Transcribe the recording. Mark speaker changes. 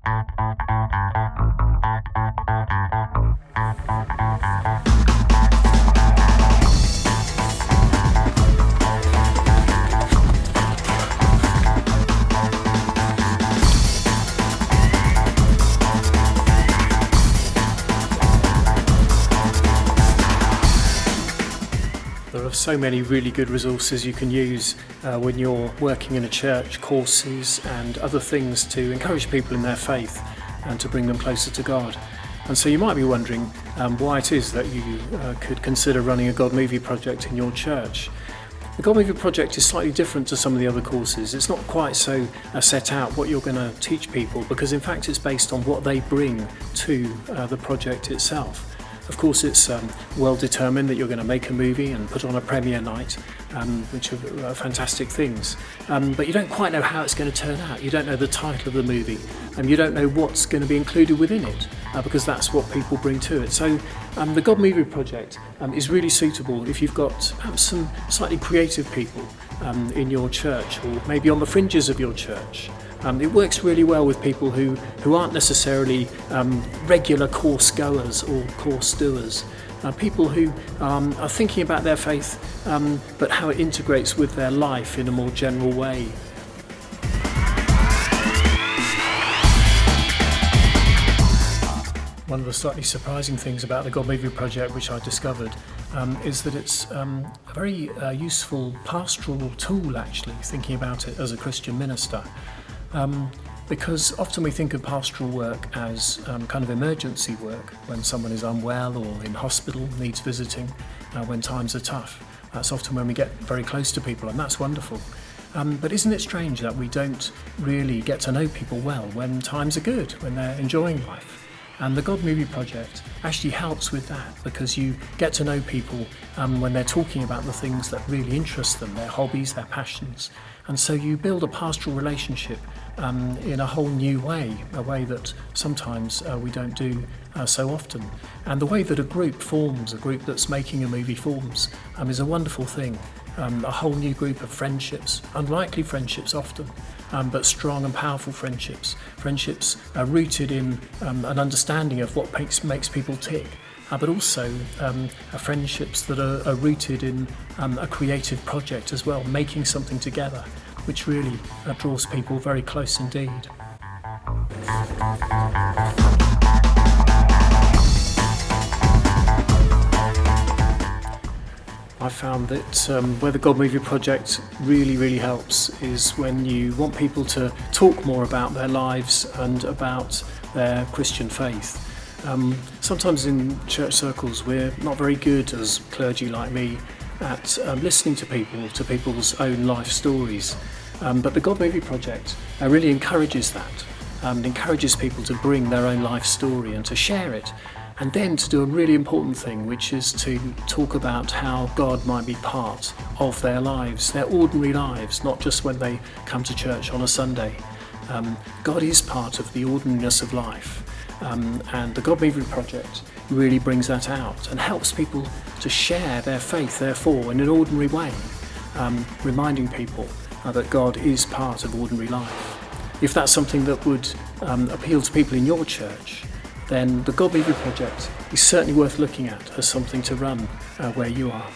Speaker 1: There are so many really good resources you can use when you're working in a church, courses and other things to encourage people in their faith and to bring them closer to God. And so you might be wondering why it is that you could consider running a God Movie project in your church. The God Movie project is slightly different to some of the other courses. It's not quite so set out what you're going to teach people, because in fact it's based on what they bring to the project itself. Of course, it's well determined that you're going to make a movie and put on a premiere night, which are fantastic things. But you don't quite know how it's going to turn out. You don't know the title of the movie, and you don't know what's going to be included within it, because that's what people bring to it. So the God Movie project is really suitable if you've got perhaps some slightly creative people in your church, or maybe on the fringes of your church. It works really well with people who aren't necessarily regular course goers or course doers. People who are thinking about their faith, but how it integrates with their life in a more general way. One of the slightly surprising things about the God Movie project, which I discovered, is that it's a very useful pastoral tool, actually, thinking about it as a Christian minister. Because often we think of pastoral work as kind of emergency work, when someone is unwell or in hospital, needs visiting, when times are tough. That's often when we get very close to people, and that's wonderful. But isn't it strange that we don't really get to know people well when times are good, when they're enjoying life? And the God Movie project actually helps with that, because you get to know people when they're talking about the things that really interest them, their hobbies, their passions. And so you build a pastoral relationship in a whole new way, a way that sometimes we don't do so often. And the way that a group forms, a group that's making a movie forms, is a wonderful thing. A whole new group of friendships, unlikely friendships often, but strong and powerful friendships. Friendships rooted in an understanding of what makes people tick, but also friendships that are rooted in a creative project as well, making something together, which really draws people very close indeed. I found that where the God Movie project really helps is when you want people to talk more about their lives and about their Christian faith. Sometimes in church circles we're not very good, as clergy like me, at listening to people's own life stories. But the God Movie project really encourages that, encourages people to bring their own life story and to share it. And then to do a really important thing, which is to talk about how God might be part of their lives, their ordinary lives, not just when they come to church on a Sunday. God is part of the ordinariness of life. And the God Movie project really brings that out and helps people to share their faith, therefore, in an ordinary way, reminding people that God is part of ordinary life. If that's something that would appeal to people in your church, then the God Movie project is certainly worth looking at as something to run where you are.